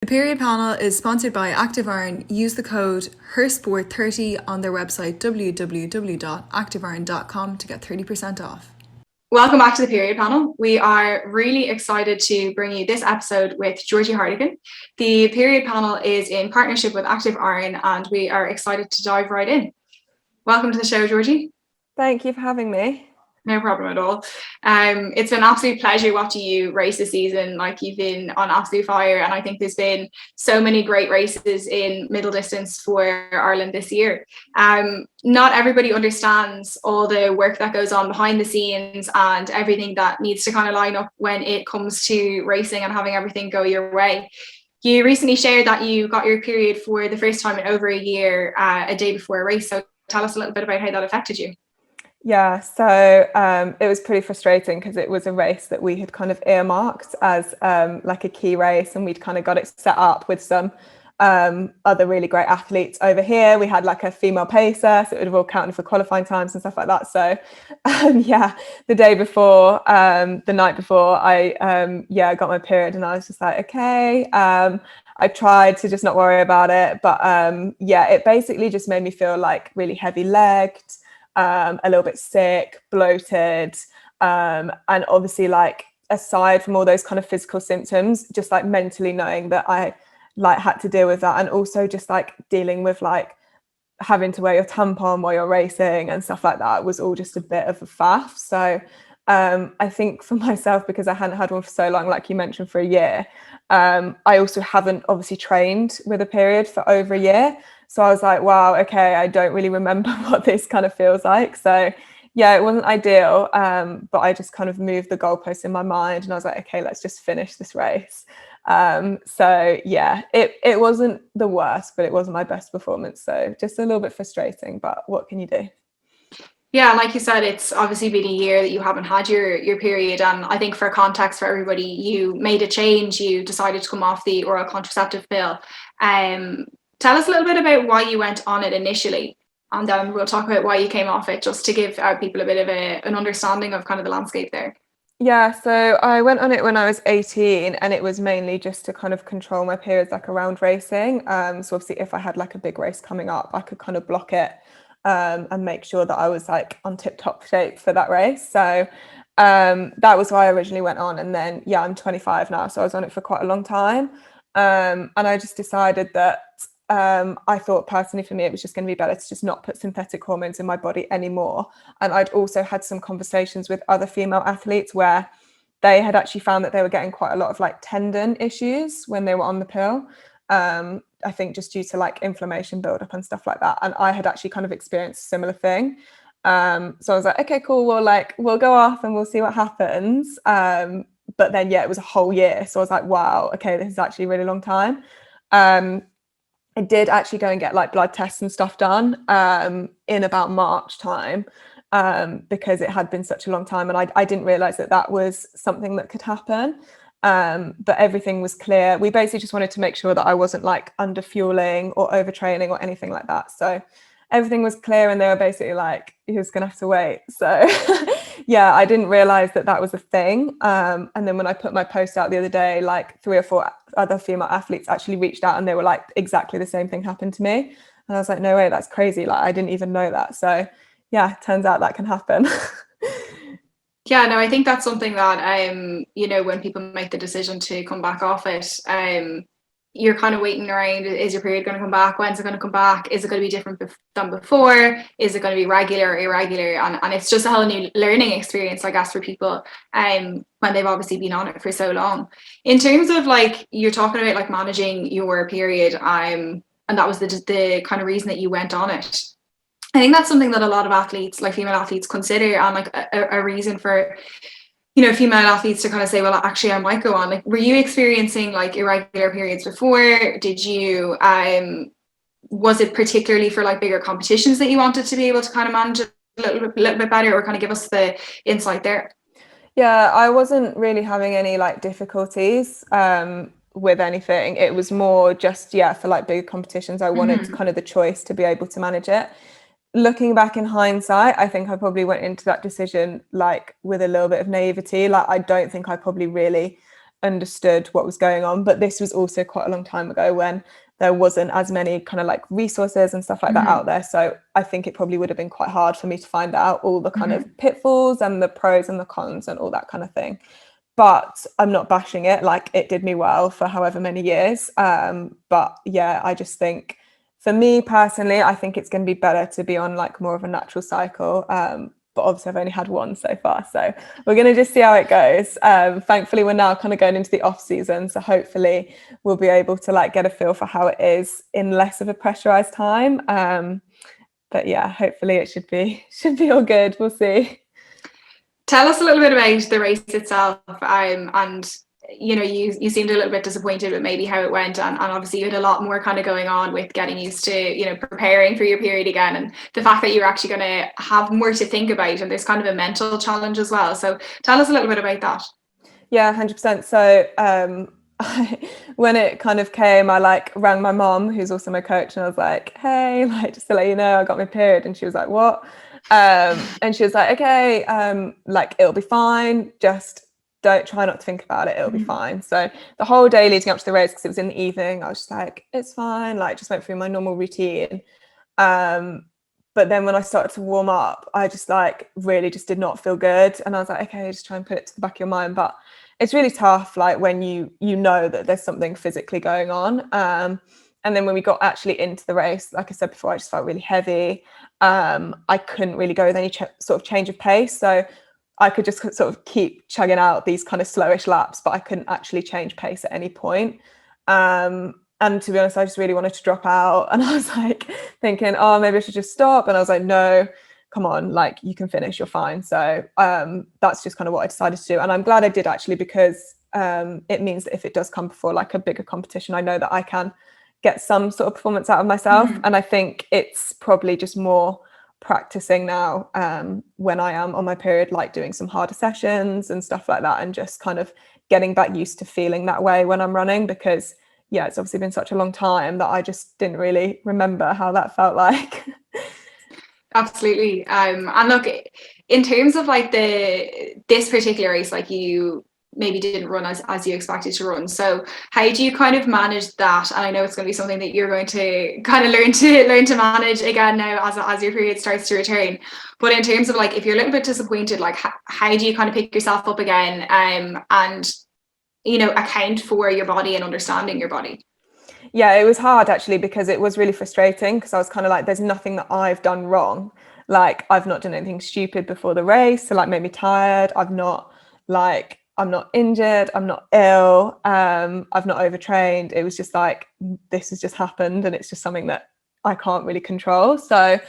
The Period Panel is sponsored by Active Iron. Use the code HERSPORT30 on their website www.activeiron.com to get 30% off. Welcome back to the Period Panel. We are really excited to bring you this episode with Georgie Hartigan. The Period Panel is in partnership with Active Iron, and we are excited to dive right in. Welcome to the show, Georgie. Thank you for having me. No problem at all. It's an absolute pleasure watching you race this season. Like, you've been on absolute fire, and I think there's been so many great races in middle distance for Ireland this year. Not everybody understands all the work that goes on behind the scenes and everything that needs to kind of line up when it comes to racing and having everything go your way. You recently shared that you got your period for the first time in over a year, a day before a race. So tell us a little bit about how that affected you. Yeah, so it was pretty frustrating because it was a race that we had kind of earmarked as like a key race, and we'd kind of got it set up with some other really great athletes over here. We had like a female pacer, so it would have all counted for qualifying times and stuff like that. So yeah, the day before, the night before, I got my period, and I was just like, okay. I tried to just not worry about it, but it basically just made me feel like really heavy-legged, a little bit sick, bloated, and obviously, like, aside from all those kind of physical symptoms, just like mentally knowing that I like had to deal with that, and also just like dealing with like having to wear your tampon while you're racing and stuff like that was all just a bit of a faff. So I think for myself, because I hadn't had one for so long, like you mentioned, for a year, I also haven't obviously trained with a period for over a year. So I was like, wow, okay, I don't really remember what this kind of feels like. So yeah, it wasn't ideal, but I just kind of moved the goalposts in my mind, and I was like, okay, let's just finish this race. So yeah, it wasn't the worst, but it wasn't my best performance. So just a little bit frustrating, but what can you do? Yeah, like you said, it's obviously been a year that you haven't had your period. And I think, for context for everybody, you made a change. You decided to come off the oral contraceptive pill. Tell us a little bit about why you went on it initially, and then we'll talk about why you came off it, just to give people a bit of an understanding of kind of the landscape there. Yeah, so I went on it when I was 18, and it was mainly just to kind of control my periods, like around racing. So obviously if I had like a big race coming up, I could kind of block it and make sure that I was like on tip-top shape for that race. So that was why I originally went on. And then, yeah, I'm 25 now, so I was on it for quite a long time. And I just decided that I thought personally for me it was just going to be better to just not put synthetic hormones in my body anymore. And I'd also had some conversations with other female athletes where they had actually found that they were getting quite a lot of like tendon issues when they were on the pill. I think just due to like inflammation buildup and stuff like that. And I had actually kind of experienced a similar thing. So I was like, okay, cool. We'll go off and we'll see what happens. But then, yeah, it was a whole year. So I was like, wow, okay, this is actually a really long time. I did actually go and get like blood tests and stuff done in about March time, because it had been such a long time, and I didn't realize that was something that could happen. But everything was clear. We basically just wanted to make sure that I wasn't like under fueling or overtraining or anything like that. So everything was clear, and they were basically like, you're just gonna have to wait. So yeah, I didn't realize that was a thing. And then when I put my post out the other day, like 3 or 4 other female athletes actually reached out, and they were like, exactly the same thing happened to me. And I was like, no way, that's crazy. Like, I didn't even know that. So yeah, turns out that can happen. Yeah, no, I think that's something that when people make the decision to come back off it, you're kind of waiting around. Is your period going to come back? When's it going to come back? Is it going to be different than before? Is it going to be regular or irregular? And it's just a whole new learning experience, I guess, for people when they've obviously been on it for so long. In terms of like, you're talking about like managing your period, and that was the kind of reason that you went on it. I think that's something that a lot of athletes, like female athletes, consider, and like a reason for female athletes to kind of say, well, actually I might go on. Like, were you experiencing like irregular periods before? Did you was it particularly for like bigger competitions that you wanted to be able to kind of manage it a little bit better, or kind of give us the insight there? Yeah, I wasn't really having any like difficulties with anything. It was more just, for like bigger competitions, I wanted kind of the choice to be able to manage it. Looking back in hindsight, I think I probably went into that decision like with a little bit of naivety. Like, I don't think I probably really understood what was going on. But this was also quite a long time ago when there wasn't as many kind of like resources and stuff like that out there. So I think it probably would have been quite hard for me to find out all the kind of pitfalls and the pros and the cons and all that kind of thing. But I'm not bashing it, like it did me well for however many years. But yeah, I just think for me personally, I think it's going to be better to be on like more of a natural cycle. But obviously I've only had one so far, so we're going to just see how it goes. Thankfully we're now kind of going into the off season, so hopefully we'll be able to like get a feel for how it is in less of a pressurized time. But yeah, hopefully it should be all good. We'll see. Tell us a little bit about the race itself, and you know, you seemed a little bit disappointed with maybe how it went, and obviously you had a lot more kind of going on with getting used to, you know, preparing for your period again, and the fact that you're actually going to have more to think about, and there's kind of a mental challenge as well. So tell us a little bit about that. Yeah, 100%. So when it kind of came, I like rang my mom, who's also my coach, and I was like, hey, like just to let you know I got my period. And she was like, what? And she was like, okay, like it'll be fine, just don't try not to think about it, it'll be fine. So the whole day leading up to the race, because it was in the evening, I was just like, it's fine, like just went through my normal routine. But then when I started to warm up, I just like really just did not feel good, and I was like, okay, just try and put it to the back of your mind. But it's really tough, like when you know that there's something physically going on. And then when we got actually into the race, like I said before, I just felt really heavy. I couldn't really go with any sort of change of pace, so I could just sort of keep chugging out these kind of slowish laps, but I couldn't actually change pace at any point. And to be honest, I just really wanted to drop out, and I was like thinking, oh, maybe I should just stop. And I was like, no, come on, like you can finish, you're fine. So that's just kind of what I decided to do. And I'm glad I did, actually, because it means that if it does come before like a bigger competition, I know that I can get some sort of performance out of myself. And I think it's probably just more practicing now when I am on my period, like doing some harder sessions and stuff like that, and just kind of getting back used to feeling that way when I'm running, because yeah, it's obviously been such a long time that I just didn't really remember how that felt like. Absolutely. And look, in terms of like this particular race, like you maybe didn't run as you expected to run. So how do you kind of manage that? And I know it's going to be something that you're going to kind of learn to manage again now as your period starts to return. But in terms of like, if you're a little bit disappointed, like how do you kind of pick yourself up again and, you know, account for your body and understanding your body? Yeah, it was hard actually, because it was really frustrating, because I was kind of like, there's nothing that I've done wrong. Like I've not done anything stupid before the race to like make me tired. I'm not injured, I'm not ill, I've not overtrained. It was just like, this has just happened, and it's just something that I can't really control. So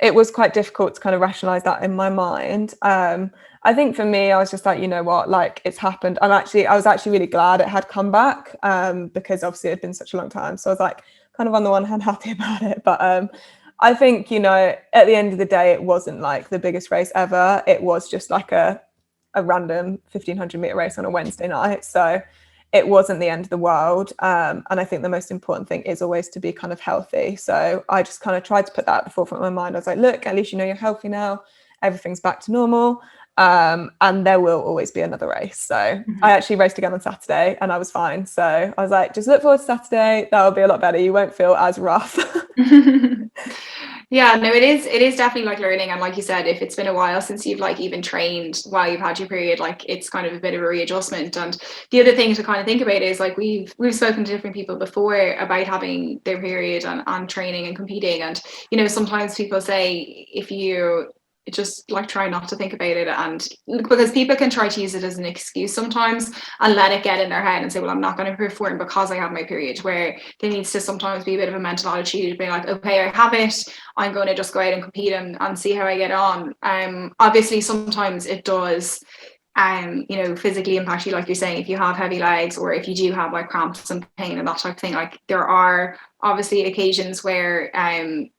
it was quite difficult to kind of rationalize that in my mind. I think for me, I was just like, you know what, like it's happened. I was actually really glad it had come back, because obviously it had been such a long time. So I was like kind of on the one hand happy about it. But I think, you know, at the end of the day, it wasn't like the biggest race ever. It was just like a random 1500 meter race on a Wednesday night. So it wasn't the end of the world. And I think the most important thing is always to be kind of healthy. So I just kind of tried to put that at the forefront of my mind. I was like, look, at least you know you're healthy now. Everything's back to normal. And there will always be another race. So I actually raced again on Saturday and I was fine. So I was like, just look forward to Saturday. That'll be a lot better. You won't feel as rough. Yeah, no, it is definitely like learning. And like you said, if it's been a while since you've like even trained while you've had your period, like it's kind of a bit of a readjustment. And the other thing to kind of think about is like we've spoken to different people before about having their period and training and competing. And, you know, sometimes people say if you just like try not to think about it, and because people can try to use it as an excuse sometimes and let it get in their head and say, well, I'm not going to perform because I have my period, where there needs to sometimes be a bit of a mental attitude, being like, okay, I have it, I'm going to just go out and compete and see how I get on. Obviously sometimes it does you know, physically impact you, like you're saying, if you have heavy legs or if you do have like cramps and pain and that type of thing. Like there are obviously occasions where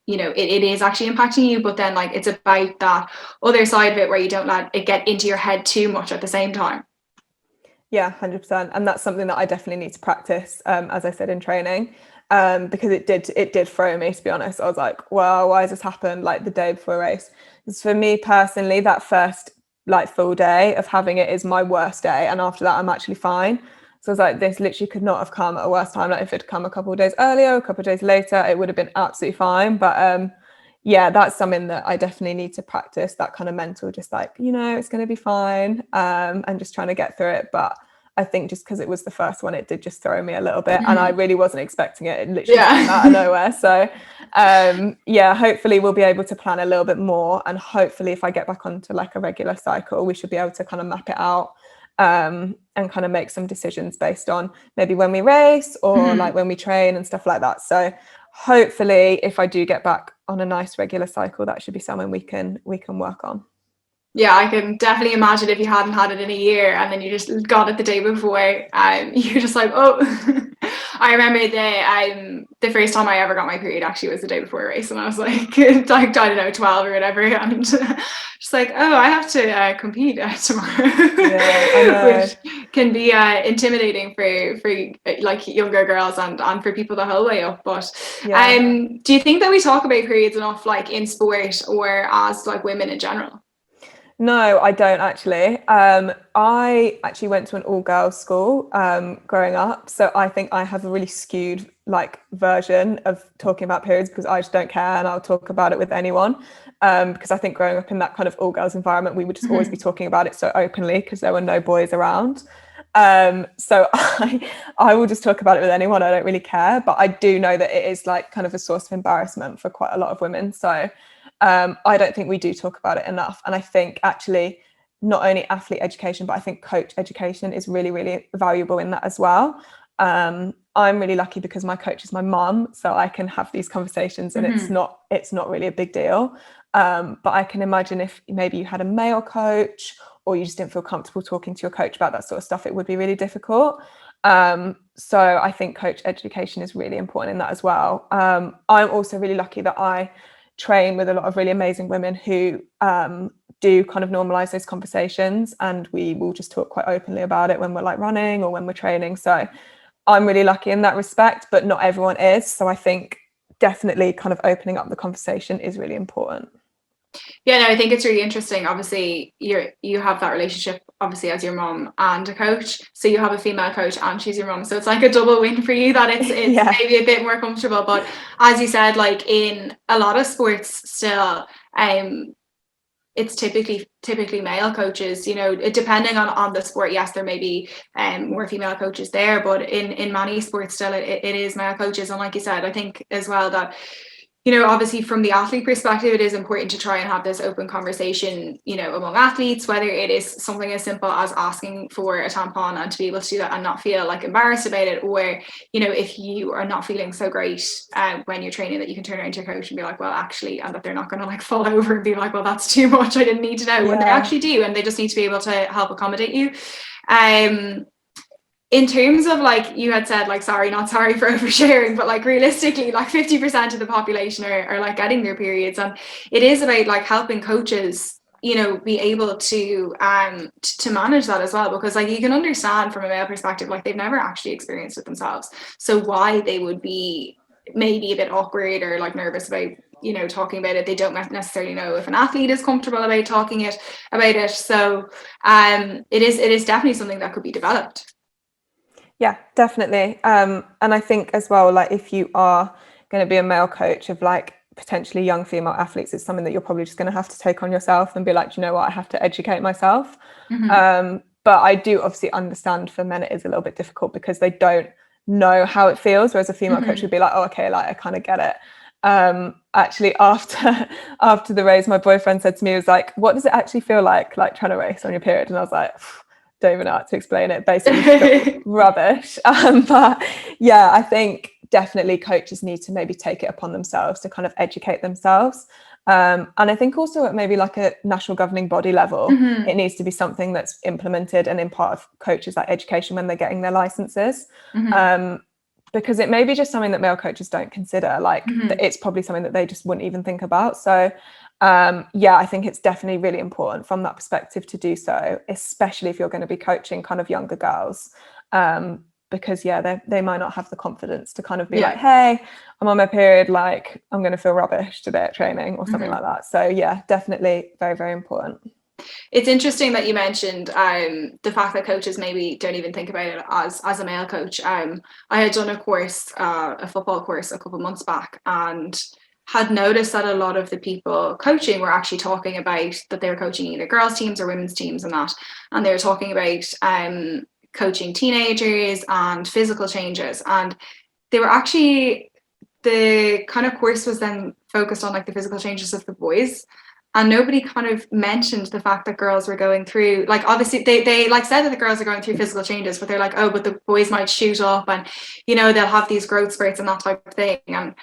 you know, it is actually impacting you, but then like it's about that other side of it where you don't let it get into your head too much at the same time. Yeah, 100%. And that's something that I definitely need to practice, as I said, in training, because it did throw me, to be honest. I was like, well, why has this happened like the day before a race? Because for me personally, that first like full day of having it is my worst day, and after that I'm actually fine. So I was like, this literally could not have come at a worse time. Like if it'd come a couple of days earlier, a couple of days later, it would have been absolutely fine. But yeah, that's something that I definitely need to practice, that kind of mental, just like, you know, it's going to be fine, and just trying to get through it. But I think just because it was the first one, it did just throw me a little bit, and I really wasn't expecting it. It literally came out of nowhere. So yeah, hopefully we'll be able to plan a little bit more, and hopefully if I get back onto like a regular cycle, we should be able to kind of map it out, and kind of make some decisions based on maybe when we race or like when we train and stuff like that. So hopefully if I do get back on a nice regular cycle, that should be something we can work on. Yeah, I can definitely imagine if you hadn't had it in a year and then you just got it the day before, you're just like, oh. I remember the first time I ever got my period actually was the day before a race, and I was like I don't know, 12 or whatever, and just like, oh, I have to compete tomorrow. Which can be intimidating for like younger girls and for people the whole way up. But do you think that we talk about periods enough, like in sport or as like women in general? No, I don't actually. I actually went to an all-girls school growing up, so I think I have a really skewed like version of talking about periods, because I just don't care and I'll talk about it with anyone. Because I think growing up in that kind of all-girls environment, we would just always be talking about it so openly because there were no boys around. So I will just talk about it with anyone. I don't really care, but I do know that it is like kind of a source of embarrassment for quite a lot of women. So I don't think we do talk about it enough. And I think actually not only athlete education, but I think coach education is really, really valuable in that as well. I'm really lucky because my coach is my mum, so I can have these conversations and it's not really a big deal. But I can imagine if maybe you had a male coach or you just didn't feel comfortable talking to your coach about that sort of stuff, it would be really difficult. So I think coach education is really important in that as well. I'm also really lucky that I train with a lot of really amazing women who do kind of normalize those conversations, and we will just talk quite openly about it when we're like running or when we're training. So I'm really lucky in that respect, but not everyone is. So I think definitely kind of opening up the conversation is really important. Yeah, no, I think it's really interesting. Obviously, you have that relationship, obviously, as your mom and a coach. So you have a female coach and she's your mom. So it's like a double win for you that it's maybe a bit more comfortable. But as you said, like in a lot of sports still, it's typically male coaches, you know, depending on the sport. Yes, there may be more female coaches there, but in many sports still it is male coaches. And like you said, I think as well that, you know, obviously from the athlete perspective, it is important to try and have this open conversation, you know, among athletes, whether it is something as simple as asking for a tampon and to be able to do that and not feel like embarrassed about it, or, you know, if you are not feeling so great when you're training, that you can turn around to your coach and be like, well, actually, and that they're not going to like fall over and be like, well, that's too much, I didn't need to know, when they actually do, and they just need to be able to help accommodate you. In terms of, like you had said, like, sorry, not sorry for oversharing, but like realistically, like 50% of the population are like getting their periods, and it is about like helping coaches, you know, be able to manage that as well, because like you can understand from a male perspective, like they've never actually experienced it themselves, so why they would be maybe a bit awkward or like nervous about, you know, talking about it. They don't necessarily know if an athlete is comfortable about talking about it. So it is definitely something that could be developed. Yeah, definitely. And I think as well, like if you are going to be a male coach of like potentially young female athletes, it's something that you're probably just going to have to take on yourself and be like, you know what, I have to educate myself. But I do obviously understand for men it is a little bit difficult because they don't know how it feels, whereas a female coach would be like, oh, okay, like I kind of get it. Actually, after the race, my boyfriend said to me, he was like, what does it actually feel like trying to race on your period? And I was like, don't even know how to explain it, basically rubbish. But yeah, I think definitely coaches need to maybe take it upon themselves to kind of educate themselves. And I think also at maybe like a national governing body level, it needs to be something that's implemented and in part of coaches like education when they're getting their licenses. Because it may be just something that male coaches don't consider, like it's probably something that they just wouldn't even think about. So yeah, I think it's definitely really important from that perspective to do so, especially if you're going to be coaching kind of younger girls, because yeah, they might not have the confidence to kind of be like, hey, I'm on my period, like I'm going to feel rubbish today at training or something like that. So yeah, definitely very, very important. It's interesting that you mentioned the fact that coaches maybe don't even think about it as a male coach. I had done a course, a football course a couple of months back, and had noticed that a lot of the people coaching were actually talking about that they were coaching either girls teams or women's teams and they were talking about coaching teenagers and physical changes, and they were actually, the kind of course was then focused on like the physical changes of the boys, and nobody kind of mentioned the fact that girls were going through, like, obviously they like said that the girls are going through physical changes, but they're like, oh, but the boys might shoot up and, you know, they'll have these growth spurts and that type of thing. And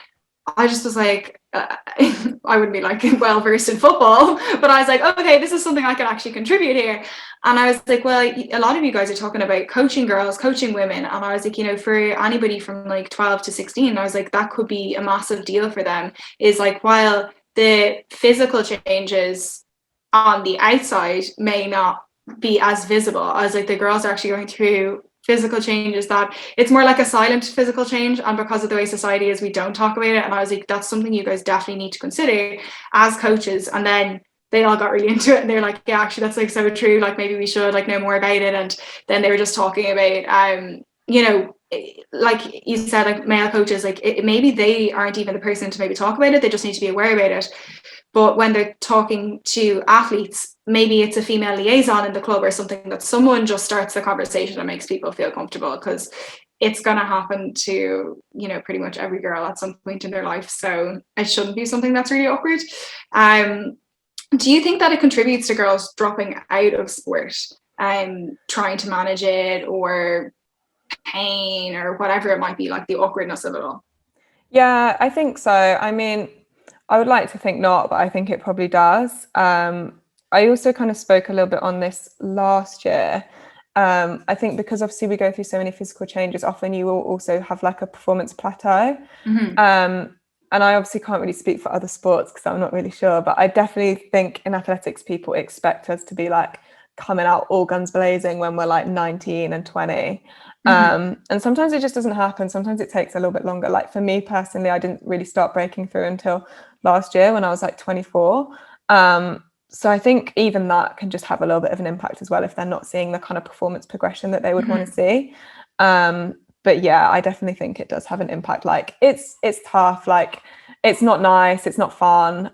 I just was like, I wouldn't be like well versed in football, but I was like, okay, this is something I can actually contribute here. And I was like, well, a lot of you guys are talking about coaching girls, coaching women. And I was like, you know, for anybody from like 12 to 16, I was like, that could be a massive deal for them. Is like, while the physical changes on the outside may not be as visible, I was like, the girls are actually going through physical changes that it's more like a silent physical change, and because of the way society is, we don't talk about it. And I was like, that's something you guys definitely need to consider as coaches. And then they all got really into it, and they're like, yeah, actually that's like so true, like maybe we should like know more about it. And then they were just talking about you know, like you said, like male coaches, like maybe they aren't even the person to maybe talk about it, they just need to be aware about it. But when they're talking to athletes, maybe it's a female liaison in the club or something, that someone just starts the conversation and makes people feel comfortable, because it's going to happen to, you know, pretty much every girl at some point in their life. So it shouldn't be something that's really awkward. Do you think that it contributes to girls dropping out of sport, trying to manage it, or pain, or whatever it might be, like the awkwardness of it all? Yeah, I think so. I mean, I would like to think not, but I think it probably does. I also kind of spoke a little bit on this last year. I think because obviously we go through so many physical changes, often you will also have like a performance plateau. And I obviously can't really speak for other sports because I'm not really sure, but I definitely think in athletics, people expect us to be like coming out all guns blazing when we're like 19 and 20. And sometimes it just doesn't happen. Sometimes it takes a little bit longer. Like for me personally, I didn't really start breaking through until last year when I was like 24. So I think even that can just have a little bit of an impact as well if they're not seeing the kind of performance progression that they would want to see. But yeah, I definitely think it does have an impact. Like it's tough, like it's not nice, it's not fun.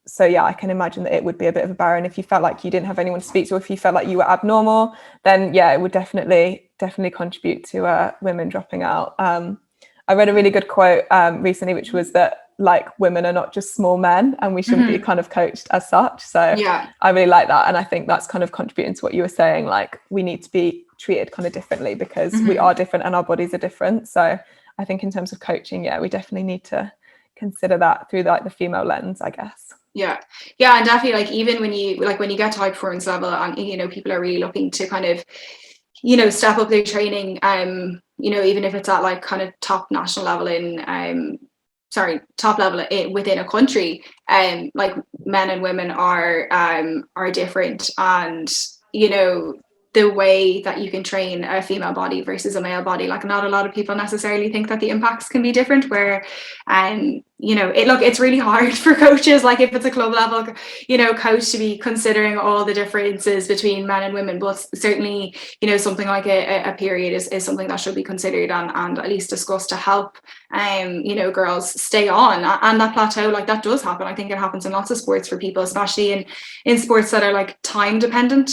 So yeah, I can imagine that it would be a bit of a barrier. And if you felt like you didn't have anyone to speak to, or if you felt like you were abnormal, then yeah, it would definitely contribute to women dropping out. I read a really good quote recently, which was that like women are not just small men and we shouldn't be kind of coached as such. So yeah, I really like that. And I think that's kind of contributing to what you were saying, like we need to be treated kind of differently because we are different and our bodies are different. So I think in terms of coaching, yeah, we definitely need to consider that through like the female lens, I guess. Yeah, and definitely like even when you get to high performance level and, you know, people are really looking to kind of, you know, step up their training, you know, even if it's at like kind of top national level in top level within a country, like men and women are different. And, you know, the way that you can train a female body versus a male body, like not a lot of people necessarily think that the impacts can be different, where you know, it's really hard for coaches, like if it's a club level, you know, coach, to be considering all the differences between men and women. But certainly, you know, something like a period is something that should be considered and at least discussed to help you know, girls stay on. And that plateau, like that does happen. I think it happens in lots of sports for people, especially in sports that are like time dependent.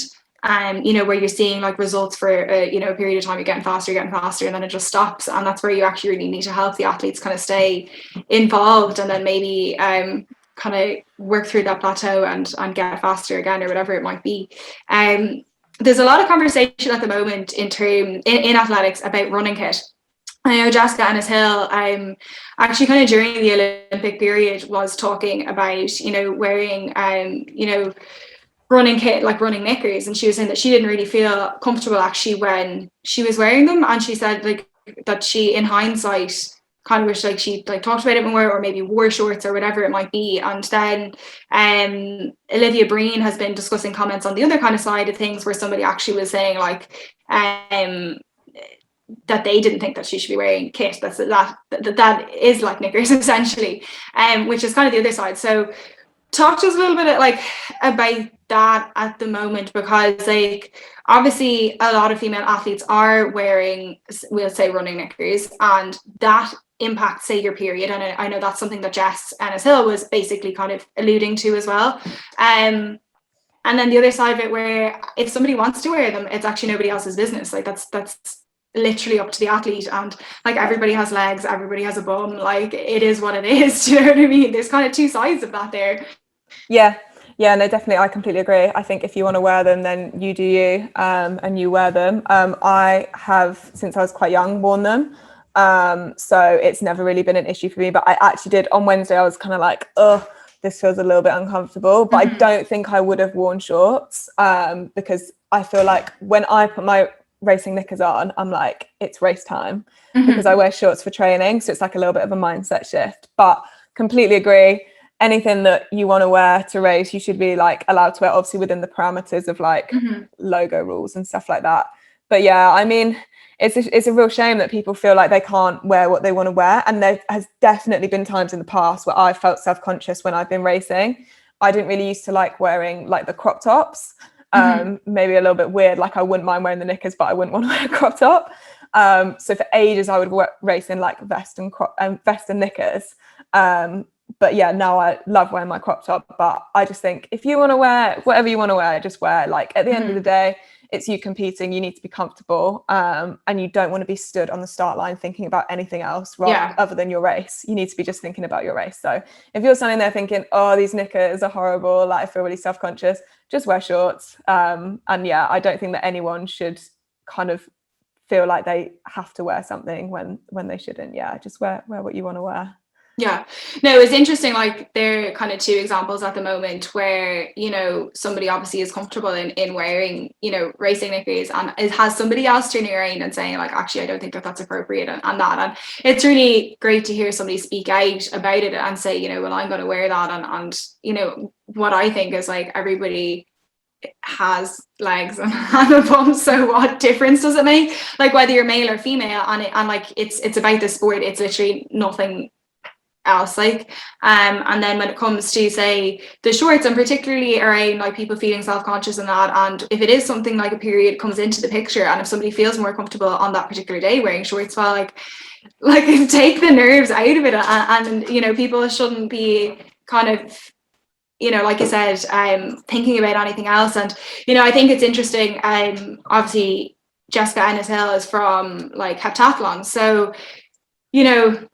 You know, where you're seeing like results for you know, a period of time, you're getting faster, and then it just stops. And that's where you actually really need to help the athletes kind of stay involved, and then maybe kind of work through that plateau and get faster again, or whatever it might be. There's a lot of conversation at the moment in athletics about running kit. I know Jessica Ennis-Hill, actually kind of during the Olympic period was talking about, you know, wearing you know, running kit, like running knickers, and she was saying that she didn't really feel comfortable actually when she was wearing them. And she said like that she, in hindsight, kind of wish like she like talked about it more, or maybe wore shorts or whatever it might be. And then Olivia Breen has been discussing comments on the other kind of side of things, where somebody actually was saying like that they didn't think that she should be wearing kit, that is like knickers essentially, which is kind of the other side. So talk to us a little bit like about that at the moment, because like obviously a lot of female athletes are wearing, we'll say, running knickers, and that impacts, say, your period. And I know that's something that Jess Ennis-Hill was basically kind of alluding to as well. And then the other side of it, where if somebody wants to wear them, it's actually nobody else's business. Like that's literally up to the athlete, and like everybody has legs, everybody has a bum, like it is what it is. Do you know what I mean? There's kind of two sides of that there. Yeah, no, definitely, I completely agree. I think if you want to wear them, then you do you, and you wear them. I have, since I was quite young, worn them, so it's never really been an issue for me. But I actually did on Wednesday, I was kind of like, oh, this feels a little bit uncomfortable, but I don't think I would have worn shorts, because I feel like when I put my racing knickers on, I'm like, it's race time, because I wear shorts for training, so it's like a little bit of a mindset shift. But completely agree, anything that you want to wear to race, you should be like allowed to wear, obviously within the parameters of like logo rules and stuff like that. But yeah, I mean, it's a real shame that people feel like they can't wear what they want to wear, and there has definitely been times in the past where I felt self-conscious when I've been racing. I didn't really used to like wearing like the crop tops, maybe a little bit weird, like I wouldn't mind wearing the knickers, but I wouldn't want to wear a crop top. So for ages I would race in like vest and knickers, but yeah, now I love wearing my crop top. But I just think if you want to wear whatever you want to wear, just wear. Like at the end of the day, it's you competing, you need to be comfortable, and you don't want to be stood on the start line thinking about anything else other than your race. You need to be just thinking about your race. So if you're standing there thinking, oh, these knickers are horrible, like I feel really self-conscious, just wear shorts. And yeah, I don't think that anyone should kind of feel like they have to wear something when they shouldn't. Yeah, just wear what you want to wear. Yeah, no, it's interesting. Like there are kind of two examples at the moment where, you know, somebody obviously is comfortable in wearing, you know, racing knickers, and it has somebody else turning around and saying like, actually, I don't think that that's appropriate, and that. And it's really great to hear somebody speak out about it and say, you know, well, I'm going to wear that. And you know, what I think is like, everybody has legs and a bum, so what difference does it make? Like whether you're male or female, and like it's about the sport. It's literally nothing else. Like and then when it comes to say the shorts, and particularly around like people feeling self-conscious and that, and if it is something like a period comes into the picture, and if somebody feels more comfortable on that particular day wearing shorts, well, like take the nerves out of it, and you know, people shouldn't be kind of, you know, like you said, thinking about anything else. And you know, I think it's interesting, obviously Jessica Ennis-Hill is from like heptathlon, so you know,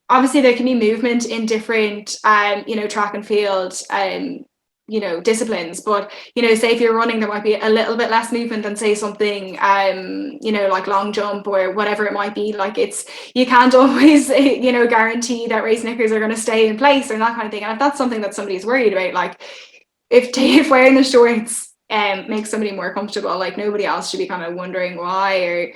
obviously there can be movement in different you know, track and field you know, disciplines, but you know, say if you're running, there might be a little bit less movement than say something you know, like long jump or whatever it might be. Like it's, you can't always you know, guarantee that race knickers are going to stay in place or that kind of thing. And if that's something that somebody's worried about, like if wearing the shorts makes somebody more comfortable, like nobody else should be kind of wondering why, or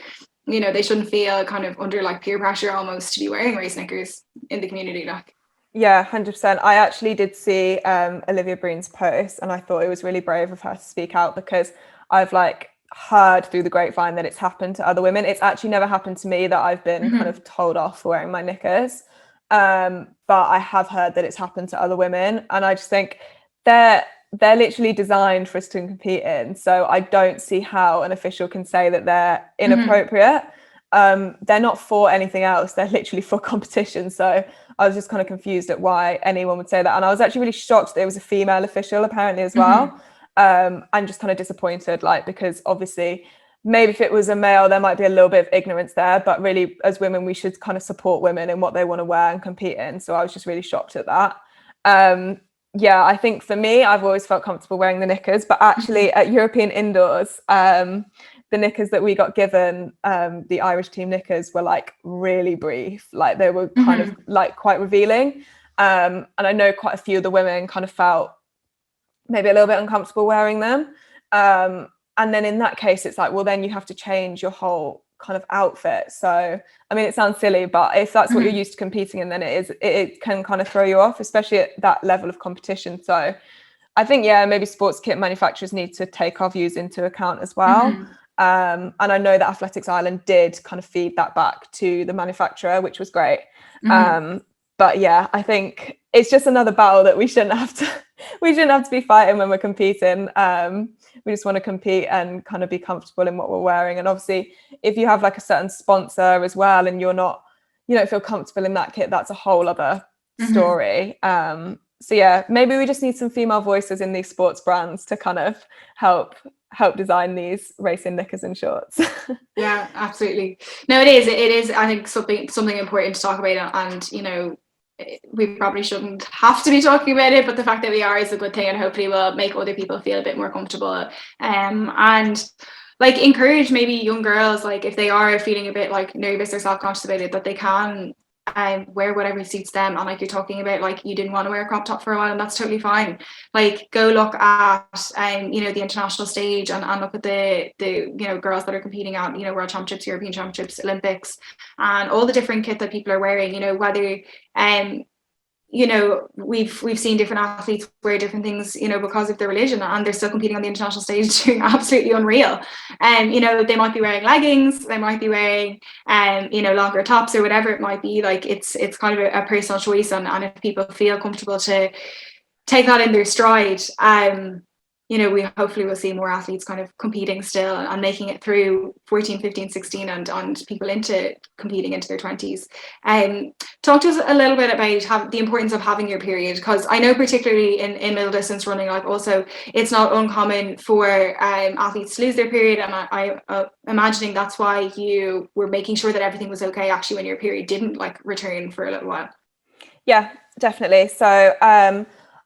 you know, they shouldn't feel kind of under like peer pressure almost to be wearing race knickers in the community. Like, yeah, 100%. I actually did see Olivia Breen's post, and I thought it was really brave of her to speak out, because I've like heard through the grapevine that it's happened to other women. It's actually never happened to me that I've been kind of told off for wearing my knickers, but I have heard that it's happened to other women, and I just think they're literally designed for us to compete in. So I don't see how an official can say that they're inappropriate. They're not for anything else. They're literally for competition. So I was just kind of confused at why anyone would say that. And I was actually really shocked that it was a female official apparently as well. And just kind of disappointed, like, because obviously maybe if it was a male, there might be a little bit of ignorance there, but really as women, we should kind of support women in what they want to wear and compete in. So I was just really shocked at that. Yeah, I think for me, I've always felt comfortable wearing the knickers, but actually at European indoors, the knickers that we got given, the Irish team knickers, were like really brief, like they were kind of like quite revealing. And I know quite a few of the women kind of felt maybe a little bit uncomfortable wearing them. And then in that case, it's like, well, then you have to change your whole kind of outfit. So I mean, it sounds silly, but if that's what you're used to competing in, then it can kind of throw you off, especially at that level of competition. So I think, yeah, maybe sports kit manufacturers need to take our views into account as well. And I know that Athletics Ireland did kind of feed that back to the manufacturer, which was great. But yeah, I think it's just another battle that we shouldn't have to be fighting when we're competing. We just want to compete and kind of be comfortable in what we're wearing. And obviously, if you have like a certain sponsor as well, and you don't feel comfortable in that kit, that's a whole other story. So yeah, maybe we just need some female voices in these sports brands to kind of help design these racing knickers and shorts. Yeah, absolutely. No, it is I think something important to talk about, and you know, we probably shouldn't have to be talking about it, but the fact that we are is a good thing, and hopefully will make other people feel a bit more comfortable, and like encourage maybe young girls, like if they are feeling a bit like nervous or self-conscious about it, that they can wear whatever suits them. And like you're talking about, like you didn't want to wear a crop top for a while, and that's totally fine. Like go look at you know, the international stage, and look at the you know, girls that are competing at, you know, world championships, European championships, Olympics, and all the different kit that people are wearing, you know, whether you know, we've seen different athletes wear different things, you know, because of their religion, and they're still competing on the international stage doing absolutely unreal. And you know, they might be wearing leggings, they might be wearing you know, longer tops or whatever it might be. Like it's kind of a personal choice, and if people feel comfortable to take that in their stride, you know, we hopefully will see more athletes kind of competing still and making it through 14, 15, 16, and people into competing into their 20s. Talk to us a little bit about the importance of having your period, because I know particularly in middle distance running, like also it's not uncommon for athletes to lose their period, and I imagining that's why you were making sure that everything was okay actually when your period didn't like return for a little while. Yeah, definitely. So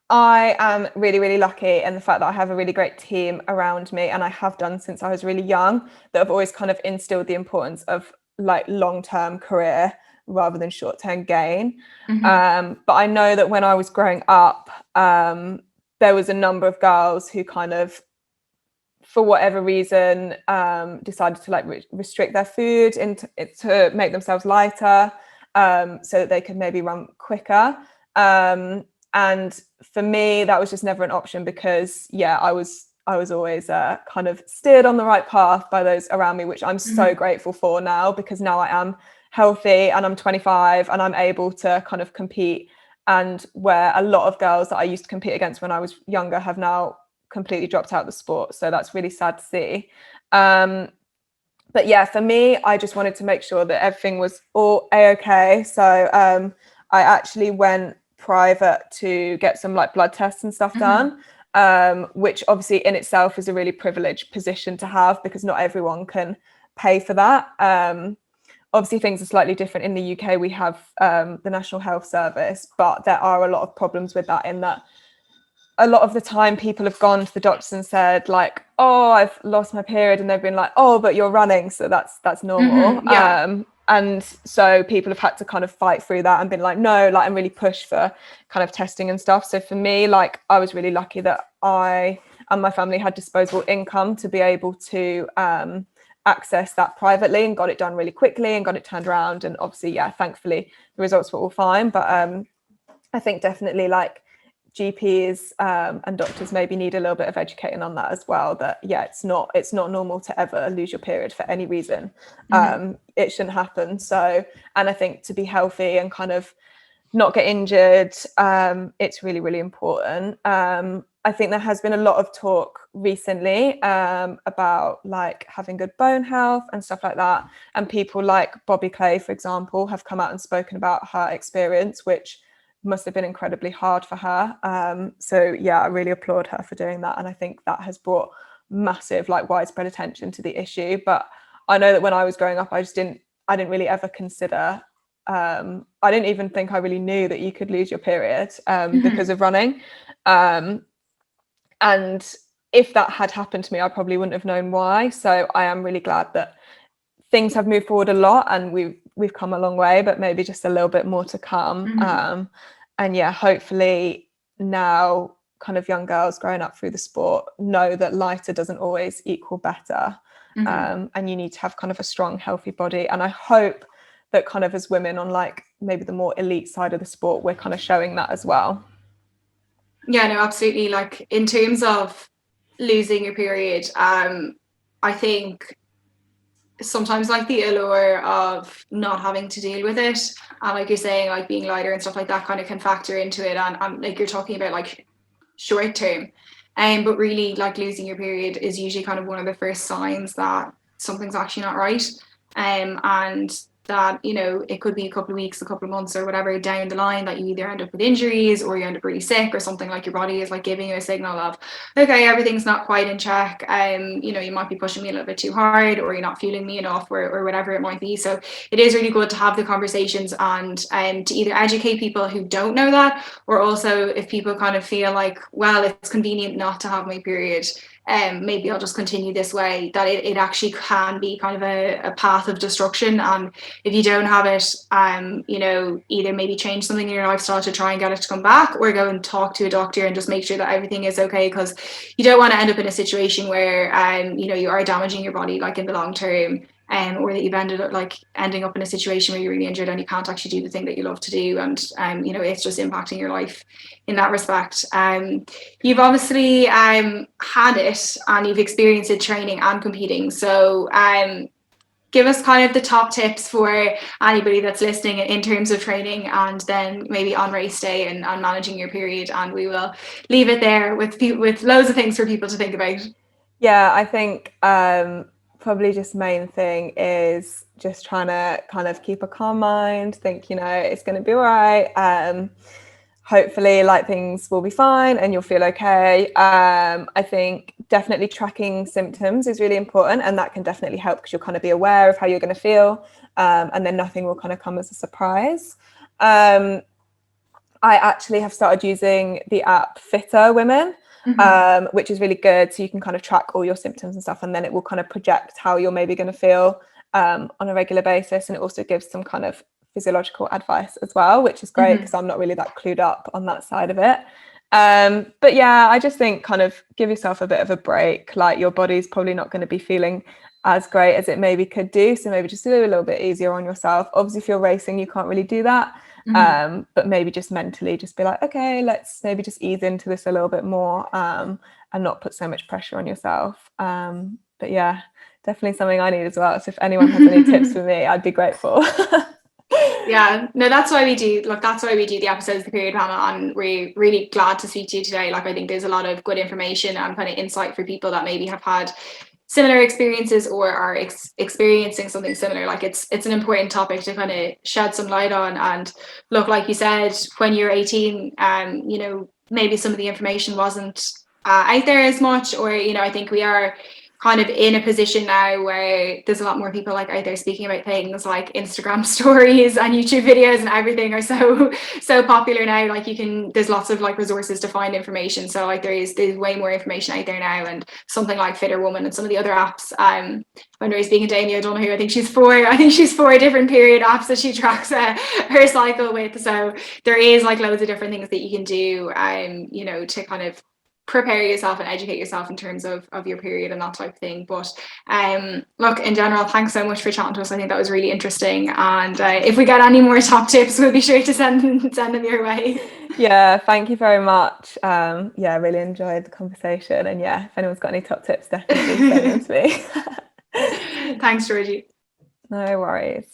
I am really, really lucky in the fact that I have a really great team around me, and I have done since I was really young, that have always kind of instilled the importance of like long-term career rather than short-term gain. But I know that when I was growing up, there was a number of girls who kind of, for whatever reason, decided to like restrict their food and to make themselves lighter, so that they could maybe run quicker. And for me, that was just never an option, because I was always kind of steered on the right path by those around me, which I'm so grateful for now, because now I am healthy and I'm 25 and I'm able to kind of compete, and where a lot of girls that I used to compete against when I was younger have now completely dropped out of the sport. So that's really sad to see. But yeah, for me, I just wanted to make sure that everything was all a-okay. So I actually went private to get some like blood tests and stuff done, which obviously in itself is a really privileged position to have, because not everyone can pay for that. Obviously things are slightly different in the UK. We have the National Health Service, but there are a lot of problems with that, in that a lot of the time people have gone to the doctors and said like, oh, I've lost my period, and they've been like, oh, but you're running, so that's normal. And so people have had to kind of fight through that and been like, no, like, and really push for kind of testing and stuff. So for me, like, I was really lucky that I and my family had disposable income to be able to access that privately, and got it done really quickly and got it turned around. And obviously, thankfully the results were all fine. But I think definitely like GPs and doctors maybe need a little bit of educating on that as well, that it's not normal to ever lose your period for any reason. It shouldn't happen. So, and I think to be healthy and kind of not get injured, it's really, really important. I think there has been a lot of talk recently about like having good bone health and stuff like that, and people like Bobby Clay, for example, have come out and spoken about her experience, which must have been incredibly hard for her. So I really applaud her for doing that, and I think that has brought massive like widespread attention to the issue. But I know that when I was growing up, I didn't really ever consider, I didn't even think I really knew that you could lose your period because of running, and if that had happened to me, I probably wouldn't have known why. So I am really glad that things have moved forward a lot, and we've come a long way, but maybe just a little bit more to come. And hopefully now kind of young girls growing up through the sport know that lighter doesn't always equal better. And you need to have kind of a strong, healthy body. And I hope that kind of as women on like maybe the more elite side of the sport, we're kind of showing that as well. Yeah, no, absolutely. Like in terms of losing your period, I think sometimes like the allure of not having to deal with it, and like you're saying, like being lighter and stuff like that kind of can factor into it, and like you're talking about like short term, but really like losing your period is usually kind of one of the first signs that something's actually not right, and that, you know, it could be a couple of weeks, a couple of months or whatever down the line that you either end up with injuries or you end up really sick or something, like your body is like giving you a signal of, okay, everything's not quite in check, you know, you might be pushing me a little bit too hard, or you're not feeling me enough, or whatever it might be. So it is really good to have the conversations and to either educate people who don't know that, or also if people kind of feel like, well, it's convenient not to have my period, maybe I'll just continue this way, that it actually can be kind of a path of destruction. And if you don't have it, you know, either maybe change something in your lifestyle to try and get it to come back, or go and talk to a doctor and just make sure that everything is okay, because you don't want to end up in a situation where you know, you are damaging your body like in the long term, or that you've ended up like ending up in a situation where you're really injured and you can't actually do the thing that you love to do, and you know, it's just impacting your life in that respect. You've obviously had it and you've experienced it training and competing, so give us kind of the top tips for anybody that's listening in terms of training, and then maybe on race day and managing your period, and we will leave it there with loads of things for people to think about. Yeah, I think probably just main thing is just trying to kind of keep a calm mind, think, you know, it's going to be all right. Hopefully like things will be fine and you'll feel okay. I think definitely tracking symptoms is really important, and that can definitely help because you'll kind of be aware of how you're going to feel, and then nothing will kind of come as a surprise. I actually have started using the app Fitter Women, which is really good. So you can kind of track all your symptoms and stuff, and then it will kind of project how you're maybe going to feel on a regular basis. And it also gives some kind of physiological advice as well, which is great because I'm not really that clued up on that side of it. But yeah, I just think kind of give yourself a bit of a break. Like your body's probably not going to be feeling as great as it maybe could do. So maybe just do a little bit easier on yourself. Obviously, if you're racing, you can't really do that. But maybe just mentally just be like, okay, let's maybe just ease into this a little bit more, and not put so much pressure on yourself. But yeah, definitely something I need as well. So if anyone has any tips for me, I'd be grateful. Yeah, no, that's why we do the episodes of the period panel, and we're really glad to speak to you today. Like, I think there's a lot of good information and kind of insight for people that maybe have had similar experiences or are experiencing something similar. Like it's an important topic to kind of shed some light on. And look, like you said, when you're 18, you know, maybe some of the information wasn't out there as much, or, you know, I think we are kind of in a position now where there's a lot more people like out there speaking about things, like Instagram stories and YouTube videos and everything are so popular now. Like there's lots of like resources to find information. So like there's way more information out there now, and something like Fitter Woman and some of the other apps. When I was speaking to Amy O'Donoghue, I think she's four different period apps that she tracks her cycle with. So there is like loads of different things that you can do, you know, to kind of prepare yourself and educate yourself in terms of your period and that type of thing. But look, in general, thanks so much for chatting to us. I think that was really interesting, and if we get any more top tips, we'll be sure to send them your way. Yeah, thank you very much. Yeah, really enjoyed the conversation, and yeah, if anyone's got any top tips, definitely send them to me. Thanks, Georgie. No worries.